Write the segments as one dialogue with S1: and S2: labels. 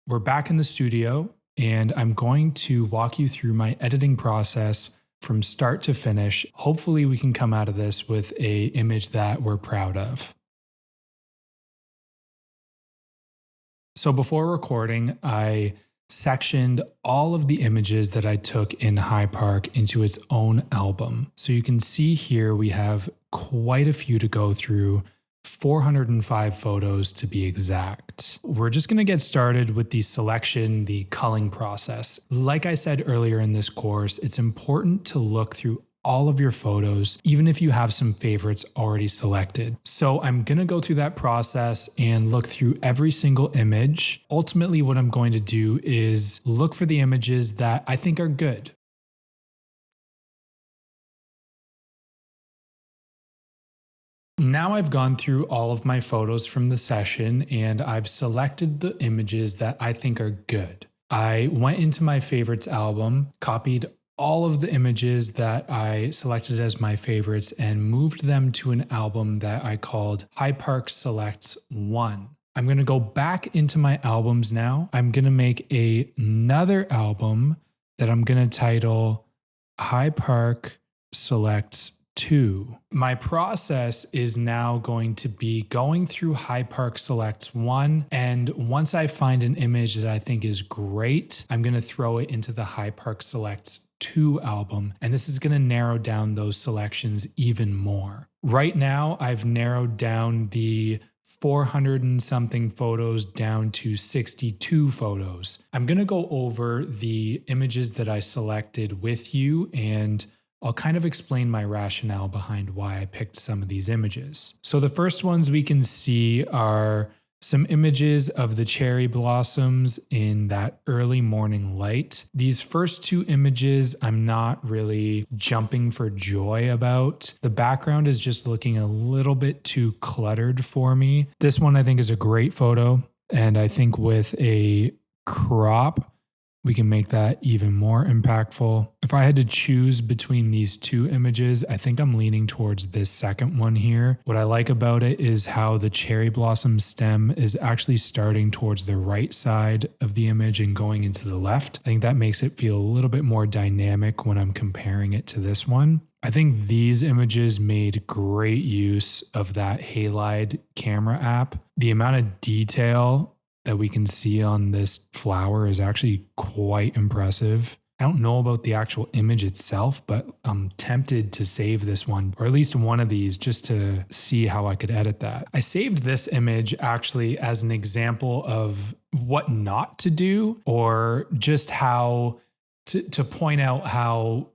S1: we're back in the studio and I'm going to walk you through my editing process from start to finish. Hopefully we can come out of this with a image that we're proud of. So before recording, I sectioned all of the images that I took in High Park into its own album. So you can see here we have quite a few to go through, 405 photos to be exact. We're just going to get started with the selection, the culling process. Like I said earlier in this course, it's important to look through all of your photos, even if you have some favorites already selected. So I'm going to go through that process and look through every single image. Ultimately, what I'm going to do is look for the images that I think are good. Now I've gone through all of my photos from the session and I've selected the images that I think are good. I went into my favorites album, copied all of the images that I selected as my favorites and moved them to an album that I called High Park Selects 1. I'm going to go back into my albums now. I'm going to make another album that I'm going to title High Park Selects 2. My process is now going to be going through High Park Selects 1, and once I find an image that I think is great, I'm going to throw it into the High Park Selects 2 album, and this is going to narrow down those selections even more. Right now, I've narrowed down the 400 and something photos down to 62 photos. I'm going to go over the images that I selected with you, and I'll kind of explain my rationale behind why I picked some of these images. So the first ones we can see are some images of the cherry blossoms in that early morning light. These first two images, I'm not really jumping for joy about. The background is just looking a little bit too cluttered for me. This one I think is a great photo, and I think with a crop, we can make that even more impactful. If I had to choose between these two images, I think I'm leaning towards this second one here. What I like about it is how the cherry blossom stem is actually starting towards the right side of the image and going into the left. I think that makes it feel a little bit more dynamic when I'm comparing it to this one. I think these images made great use of that Halide camera app. The amount of detail that we can see on this flower is actually quite impressive. I don't know about the actual image itself, but I'm tempted to save this one, or at least one of these, just to see how I could edit that. I saved this image actually as an example of what not to do, or just how to point out how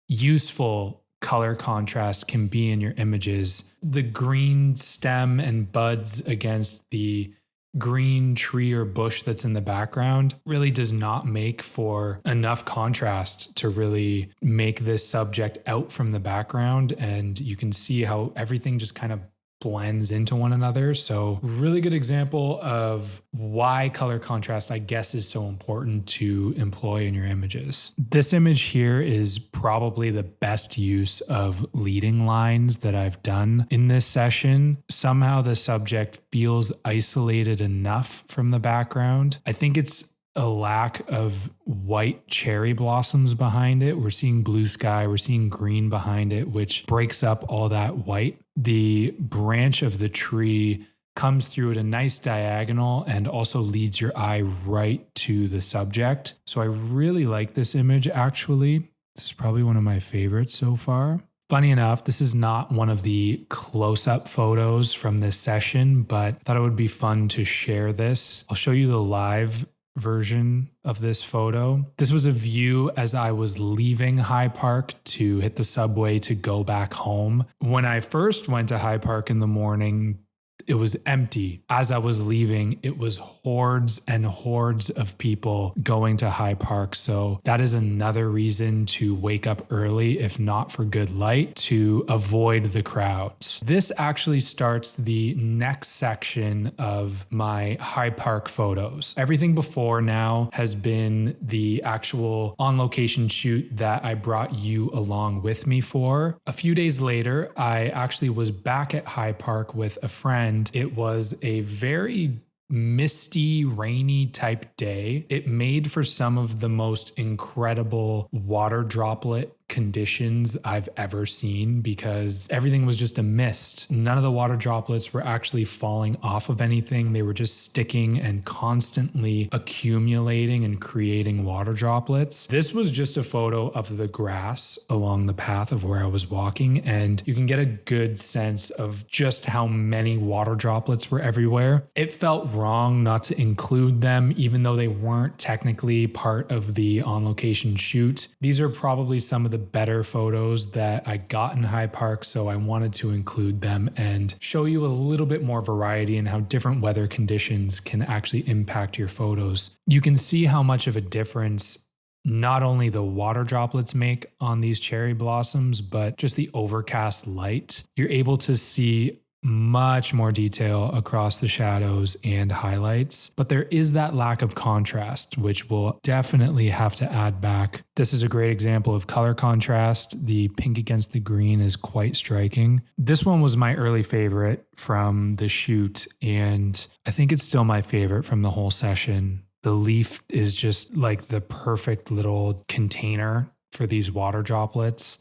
S1: useful color contrast can be in your images. The green stem and buds against the green tree or bush that's in the background really does not make for enough contrast to really make this subject out from the background. And you can see how everything just kind of blends into one another. So really good example of why color contrast, I guess, is so important to employ in your images. This image here is probably the best use of leading lines that I've done in this session. Somehow the subject feels isolated enough from the background. I think it's a lack of white cherry blossoms behind it. We're seeing blue sky, we're seeing green behind it, which breaks up all that white. The branch of the tree comes through at a nice diagonal and also leads your eye right to the subject. So I really like this image actually. This is probably one of my favorites so far. Funny enough, this is not one of the close-up photos from this session, but I thought it would be fun to share this. I'll show you the live version of this photo. This was a view as I was leaving High Park to hit the subway to go back home. When I first went to High Park in the morning, it was empty. As I was leaving, it was hordes and hordes of people going to High Park. So that is another reason to wake up early, if not for good light, to avoid the crowds. This actually starts the next section of my High Park photos. Everything before now has been the actual on-location shoot that I brought you along with me for. A few days later, I actually was back at High Park with a friend. It was a very misty, rainy type day. It made for some of the most incredible water droplet conditions I've ever seen because everything was just a mist. None of the water droplets were actually falling off of anything. They were just sticking and constantly accumulating and creating water droplets. This was just a photo of the grass along the path of where I was walking, and you can get a good sense of just how many water droplets were everywhere. It felt wrong not to include them, even though they weren't technically part of the on-location shoot. These are probably some of the better photos that I got in High Park, so I wanted to include them and show you a little bit more variety in how different weather conditions can actually impact your photos. You can see how much of a difference not only the water droplets make on these cherry blossoms, but just the overcast light. You're able to see much more detail across the shadows and highlights, but there is that lack of contrast, which we'll definitely have to add back. This is a great example of color contrast. The pink against the green is quite striking. This one was my early favorite from the shoot, and I think it's still my favorite from the whole session. The leaf is just like the perfect little container for these water droplets.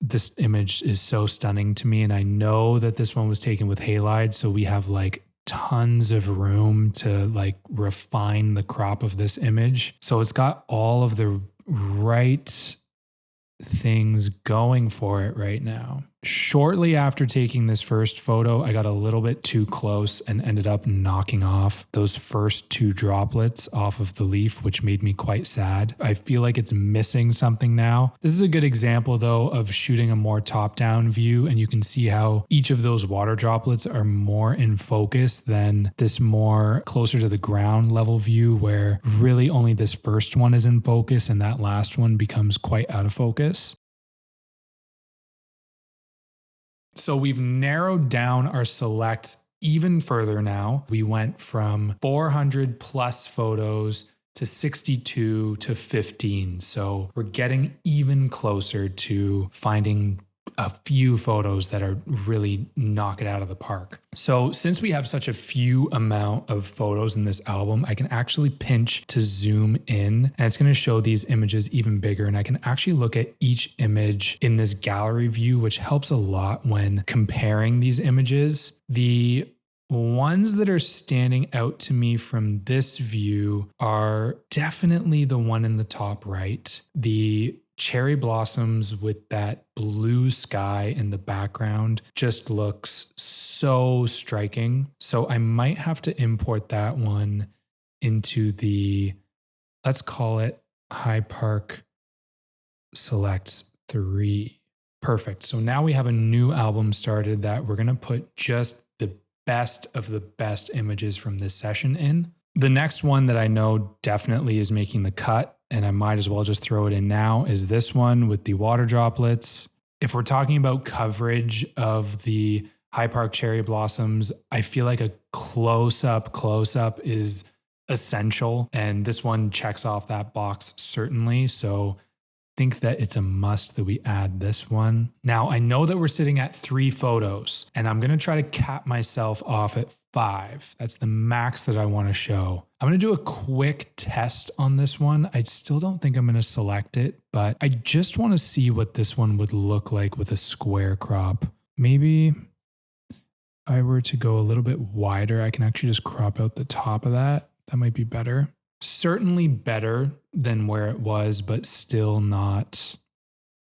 S1: This image is so stunning to me, and I know that this one was taken with halide, so we have like tons of room to like refine the crop of this image. So it's got all of the right things going for it right now. Shortly after taking this first photo, I got a little bit too close and ended up knocking off those first two droplets off of the leaf, which made me quite sad. I feel like it's missing something now. This is a good example though of shooting a more top-down view, and you can see how each of those water droplets are more in focus than this more closer to the ground level view where really only this first one is in focus and that last one becomes quite out of focus. So we've narrowed down our select even further now. We went from 400 plus photos to 62 to 15. So we're getting even closer to finding a few photos that are really knock it out of the park. So since we have such a few amount of photos in this album, I can actually pinch to zoom in, and it's going to show these images even bigger. And I can actually look at each image in this gallery view, which helps a lot when comparing these images. The ones that are standing out to me from this view are definitely the one in the top right. The cherry blossoms with that blue sky in the background just looks so striking. So I might have to import that one into the, let's call it High Park Selects 3. Perfect. So now we have a new album started that we're going to put just the best of the best images from this session in. The next one that I know definitely is making the cut, and I might as well just throw it in now, is this one with the water droplets. If we're talking about coverage of the High Park cherry blossoms, I feel like a close-up is essential, and this one checks off that box certainly. So I think that it's a must that we add this one. Now, I know that we're sitting at 3 photos, and I'm going to try to cap myself off at 5. That's the max that I want to show. I'm going to do a quick test on this one. I still don't think I'm going to select it, but I just want to see what this one would look like with a square crop. Maybe if I were to go a little bit wider, I can actually just crop out the top of that. That might be better. Certainly better than where it was, but still not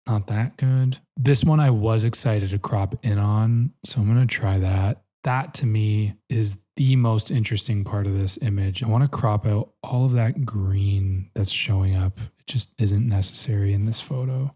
S1: that good. This one I was excited to crop in on, so I'm going to try that. That to me is the most interesting part of this image. I want to crop out all of that green that's showing up. It just isn't necessary in this photo,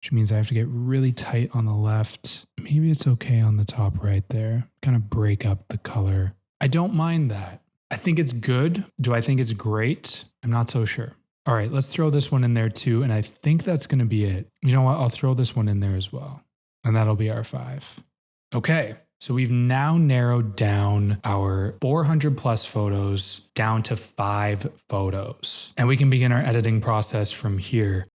S1: which means I have to get really tight on the left. Maybe it's okay on the top right there. Kind of break up the color. I don't mind that. I think it's good. Do I think it's great? I'm not so sure. All right, let's throw this one in there too. And I think that's going to be it. You know what? I'll throw this one in there as well. And that'll be our 5. Okay. So we've now narrowed down our 400 plus photos down to 5 photos, and we can begin our editing process from here.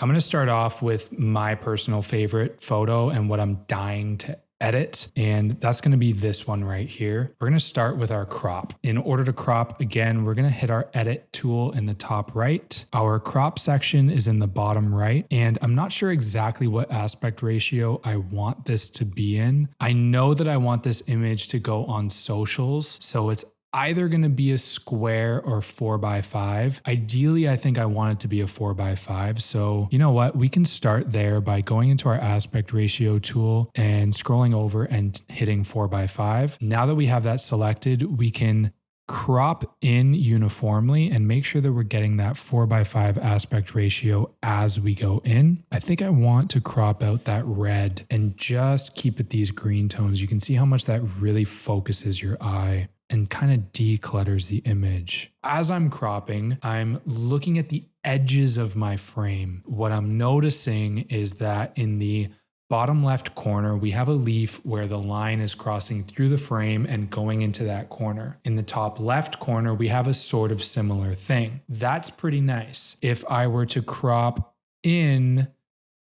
S1: I'm going to start off with my personal favorite photo and what I'm dying to edit, and that's going to be this one right here. We're going to start with our crop. In order to crop, again, we're going to hit our edit tool in the top right. Our crop section is in the bottom right, and I'm not sure exactly what aspect ratio I want this to be in. I know that I want this image to go on socials, so it's either going to be a square or 4x5. Ideally, I think I want it to be a 4x5. So you know what? We can start there by going into our aspect ratio tool and scrolling over and hitting 4x5. Now that we have that selected, we can crop in uniformly and make sure that we're getting that 4x5 aspect ratio as we go in. I think I want to crop out that red and just keep it these green tones. You can see how much that really focuses your eye and kind of declutters the image. As I'm cropping, I'm looking at the edges of my frame. What I'm noticing is that in the bottom left corner, we have a leaf where the line is crossing through the frame and going into that corner. In the top left corner, we have a sort of similar thing. That's pretty nice. If I were to crop in,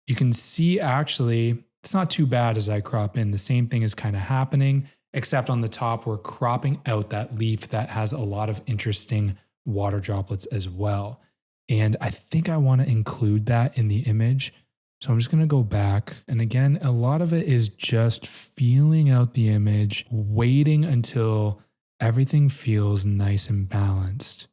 S1: you can see actually, it's not too bad as I crop in. The same thing is kind of happening, except on the top, we're cropping out that leaf that has a lot of interesting water droplets as well. And I think I want to include that in the image. So I'm just going to go back. And again, a lot of it is just feeling out the image, waiting until everything feels nice and balanced,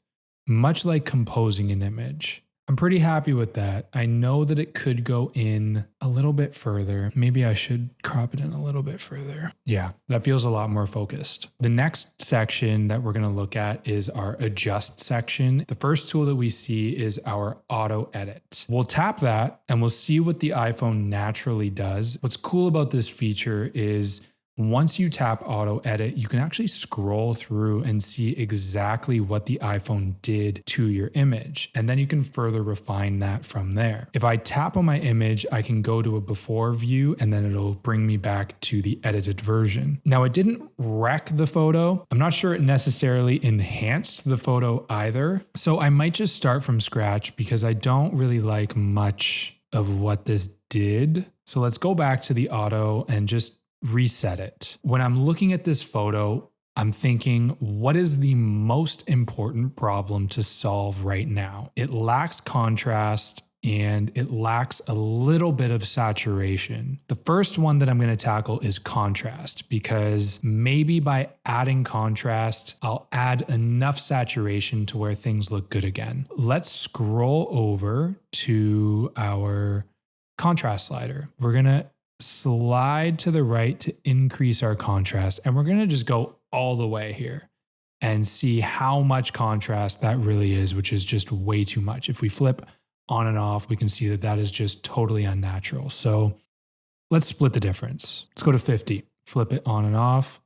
S1: much like composing an image. I'm pretty happy with that. I know that it could go in a little bit further. Maybe I should crop it in a little bit further. Yeah, that feels a lot more focused. The next section that we're going to look at is our adjust section. The first tool that we see is our auto edit. We'll tap that and we'll see what the iPhone naturally does. What's cool about this feature is once you tap auto edit, you can actually scroll through and see exactly what the iPhone did to your image. And then you can further refine that from there. If I tap on my image, I can go to a before view and then it'll bring me back to the edited version. Now, it didn't wreck the photo. I'm not sure it necessarily enhanced the photo either. So I might just start from scratch because I don't really like much of what this did. So let's go back to the auto and just reset it. When I'm looking at this photo, I'm thinking, what is the most important problem to solve right now? It lacks contrast and it lacks a little bit of saturation. The first one that I'm going to tackle is contrast, because maybe by adding contrast, I'll add enough saturation to where things look good again. Let's scroll over to our contrast slider. We're going to slide to the right to increase our contrast. And we're going to just go all the way here and see how much contrast that really is, which is just way too much. If we flip on and off, we can see that that is just totally unnatural. So let's split the difference. Let's go to 50, flip it on and off.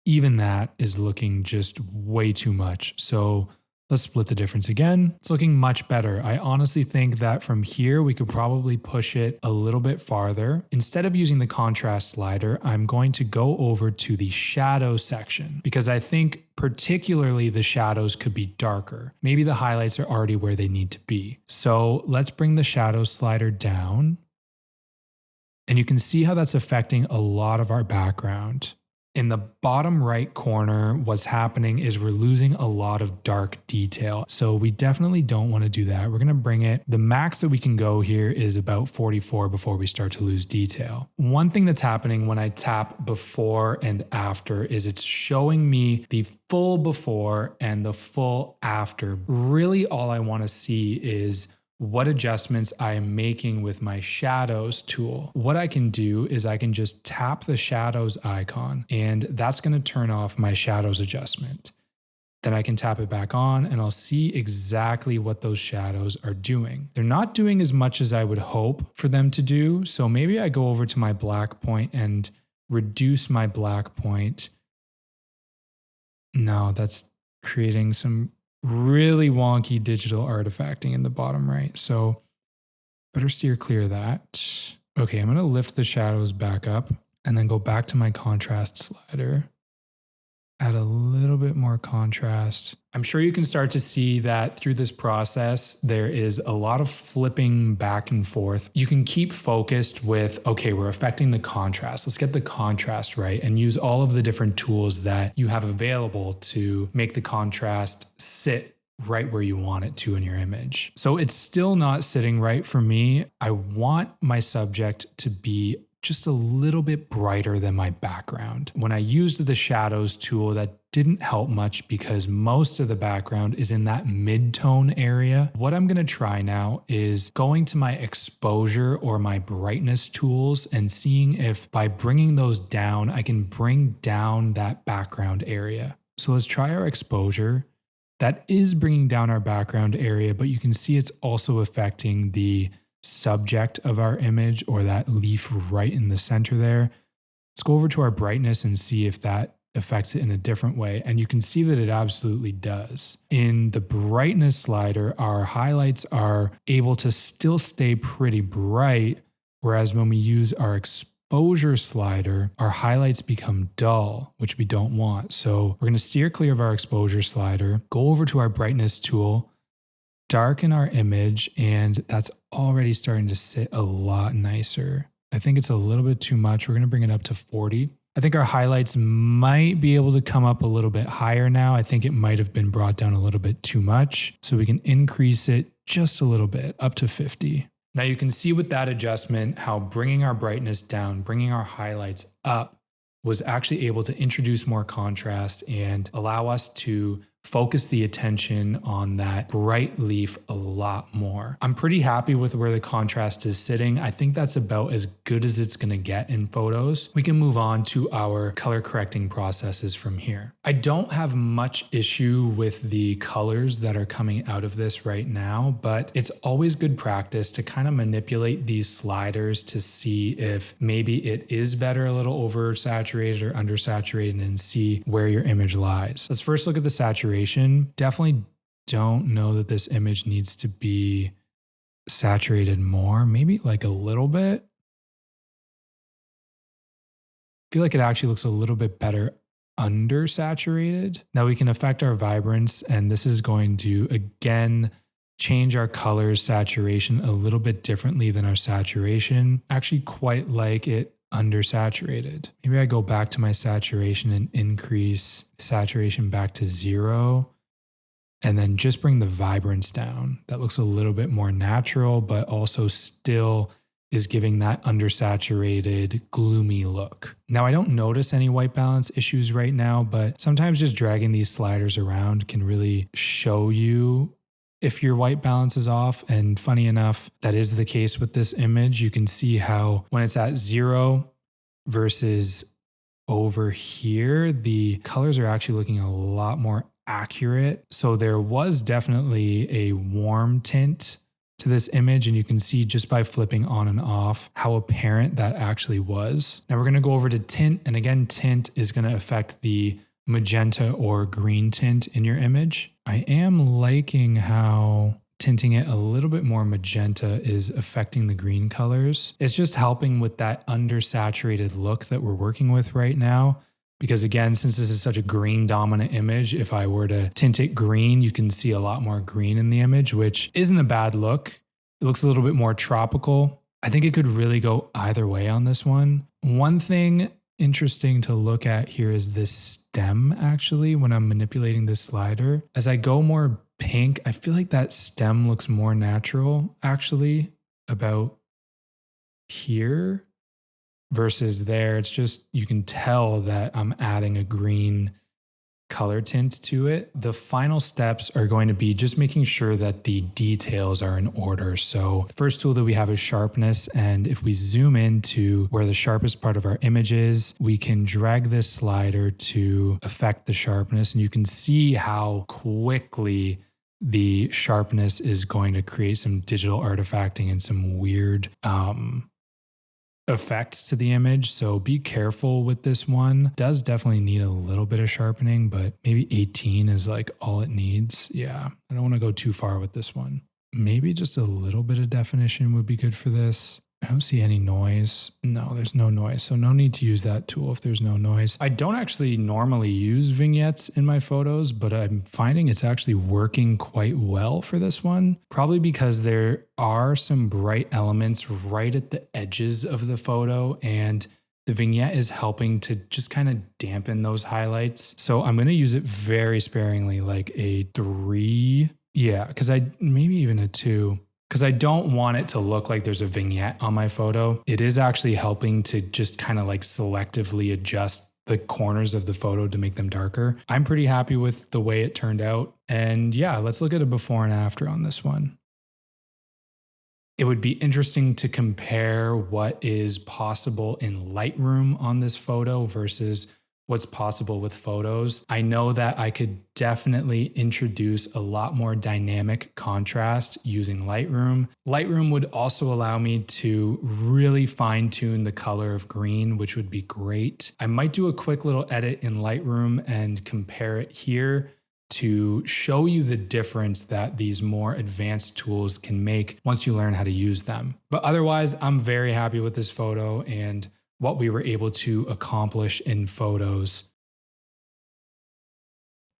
S1: Even that is looking just way too much. So let's split the difference again. It's looking much better. I honestly think that from here, we could probably push it a little bit farther. Instead of using the contrast slider, I'm going to go over to the shadow section because I think particularly the shadows could be darker. Maybe the highlights are already where they need to be. So let's bring the shadow slider down. And you can see how that's affecting a lot of our background. In the bottom right corner, what's happening is we're losing a lot of dark detail. So we definitely don't want to do that. We're going to bring it. The max that we can go here is about 44 before we start to lose detail. One thing that's happening when I tap before and after is it's showing me the full before and the full after. Really, all I want to see is what adjustments I am making with my shadows tool. What I can do is I can just tap the shadows icon and that's going to turn off my shadows adjustment. Then I can tap it back on and I'll see exactly what those shadows are doing. They're not doing as much as I would hope for them to do. So maybe I go over to my black point and reduce my black point. No, that's creating some really wonky digital artifacting in the bottom right. So better steer clear of that. Okay, I'm going to lift the shadows back up and then go back to my contrast slider. Add a little bit more contrast. I'm sure you can start to see that through this process, there is a lot of flipping back and forth. You can keep focused with, okay, we're affecting the contrast. Let's get the contrast right and use all of the different tools that you have available to make the contrast sit right where you want it to in your image. So it's still not sitting right for me. I want my subject to be just a little bit brighter than my background. When I used the shadows tool, that didn't help much because most of the background is in that mid-tone area. What I'm gonna try now is going to my exposure or my brightness tools and seeing if by bringing those down, I can bring down that background area. So let's try our exposure. That is bringing down our background area, but you can see it's also affecting the subject of our image or that leaf right in the center there. Let's go over to our brightness and see if that affects it in a different way. And you can see that it absolutely does. In the brightness slider, our highlights are able to still stay pretty bright, whereas when we use our exposure slider, our highlights become dull, which we don't want. So we're going to steer clear of our exposure slider, go over to our brightness tool, darken our image, and that's already starting to sit a lot nicer. I think it's a little bit too much. We're going to bring it up to 40. I think our highlights might be able to come up a little bit higher now. I think it might have been brought down a little bit too much. So we can increase it just a little bit up to 50. Now you can see with that adjustment how bringing our brightness down, bringing our highlights up was actually able to introduce more contrast and allow us to focus the attention on that bright leaf a lot more. I'm pretty happy with where the contrast is sitting. I think that's about as good as it's going to get in photos. We can move on to our color correcting processes from here. I don't have much issue with the colors that are coming out of this right now, but it's always good practice to kind of manipulate these sliders to see if maybe it is better a little oversaturated or undersaturated and see where your image lies. Let's first look at the saturation. Definitely don't know that this image needs to be saturated more, maybe like a little bit. I feel like it actually looks a little bit better undersaturated. Now we can affect our vibrance, and this is going to again change our colors saturation a little bit differently than our saturation. Actually quite like it undersaturated. Maybe I go back to my saturation and increase saturation back to 0 and then just bring the vibrance down. That looks a little bit more natural, but also still is giving that undersaturated, gloomy look. Now, I don't notice any white balance issues right now, but sometimes just dragging these sliders around can really show you if your white balance is off. And funny enough, that is the case with this image. You can see how when it's at 0 versus over here, the colors are actually looking a lot more accurate. So there was definitely a warm tint to this image, and you can see just by flipping on and off how apparent that actually was. Now we're going to go over to tint, and again, tint is going to affect the magenta or green tint in your image. I am liking how tinting it a little bit more magenta is affecting the green colors. It's just helping with that undersaturated look that we're working with right now. Because again, since this is such a green dominant image, if I were to tint it green, you can see a lot more green in the image, which isn't a bad look. It looks a little bit more tropical. I think it could really go either way on this one. One thing interesting to look at here is this stem actually when I'm manipulating this slider. As I go more pink, I feel like that stem looks more natural actually about here versus there. It's just, you can tell that I'm adding a green color tint to it. The final steps are going to be just making sure that the details are in order. So the first tool that we have is sharpness. And if we zoom into where the sharpest part of our image is, we can drag this slider to affect the sharpness. And you can see how quickly the sharpness is going to create some digital artifacting and some weird effects to the image. So be careful with this one. Does definitely need a little bit of sharpening, but maybe 18 is like all it needs. Yeah, I don't want to go too far with this one. Maybe just a little bit of definition would be good for this. I don't see any noise. No, there's no noise. So no need to use that tool if there's no noise. I don't actually normally use vignettes in my photos, but I'm finding it's actually working quite well for this one. Probably because there are some bright elements right at the edges of the photo, and the vignette is helping to just kind of dampen those highlights. So I'm going to use it very sparingly, like a 3. Yeah, because I maybe even a 2, because I don't want it to look like there's a vignette on my photo. It is actually helping to just kind of like selectively adjust the corners of the photo to make them darker. I'm pretty happy with the way it turned out. And yeah, let's look at a before and after on this one. It would be interesting to compare what is possible in Lightroom on this photo versus what's possible with photos. I know that I could definitely introduce a lot more dynamic contrast using Lightroom. Lightroom would also allow me to really fine tune the color of green, which would be great. I might do a quick little edit in Lightroom and compare it here to show you the difference that these more advanced tools can make once you learn how to use them. But otherwise, I'm very happy with this photo and what we were able to accomplish in photos.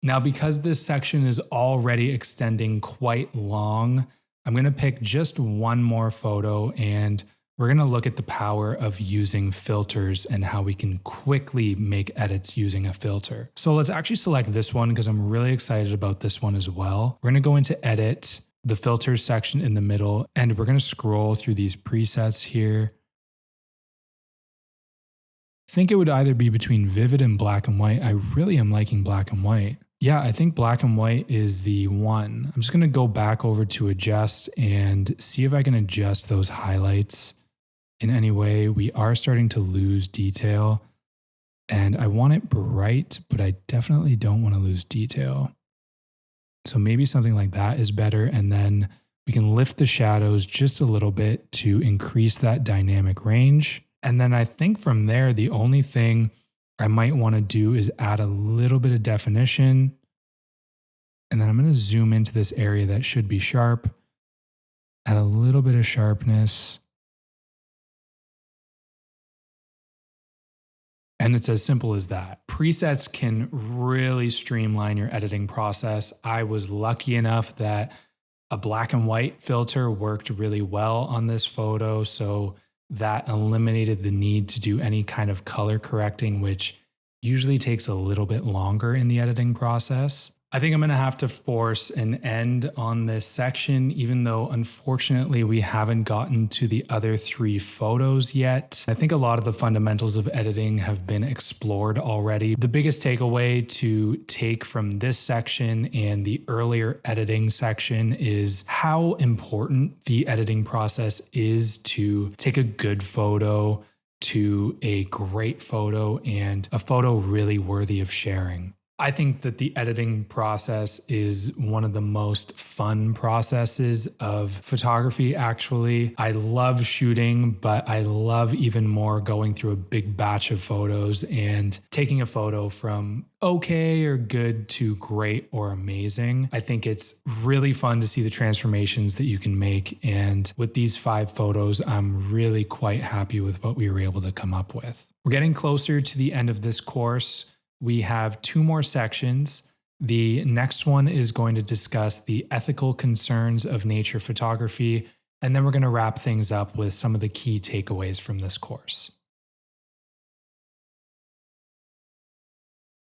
S1: Now, because this section is already extending quite long, I'm going to pick just one more photo, and we're going to look at the power of using filters and how we can quickly make edits using a filter. So let's actually select this one because I'm really excited about this one as well. We're going to go into edit, the filters section in the middle, and we're going to scroll through these presets here. I think it would either be between vivid and black and white. I really am liking black and white. Yeah, I think black and white is the one. I'm just going to go back over to adjust and see if I can adjust those highlights in any way. We are starting to lose detail, and I want it bright, but I definitely don't want to lose detail. So maybe something like that is better. And then we can lift the shadows just a little bit to increase that dynamic range. And then I think from there, the only thing I might want to do is add a little bit of definition. And then I'm going to zoom into this area that should be sharp, add a little bit of sharpness. And it's as simple as that. Presets can really streamline your editing process. I was lucky enough that a black and white filter worked really well on this photo. So that eliminated the need to do any kind of color correcting, which usually takes a little bit longer in the editing process. I think I'm going to have to force an end on this section, even though unfortunately we haven't gotten to the other 3 photos yet. I think a lot of the fundamentals of editing have been explored already. The biggest takeaway to take from this section and the earlier editing section is how important the editing process is to take a good photo to a great photo and a photo really worthy of sharing. I think that the editing process is one of the most fun processes of photography, actually. I love shooting, but I love even more going through a big batch of photos and taking a photo from okay or good to great or amazing. I think it's really fun to see the transformations that you can make. And with these 5 photos, I'm really quite happy with what we were able to come up with. We're getting closer to the end of this course. We have 2 more sections. The next one is going to discuss the ethical concerns of nature photography, and then we're going to wrap things up with some of the key takeaways from this course.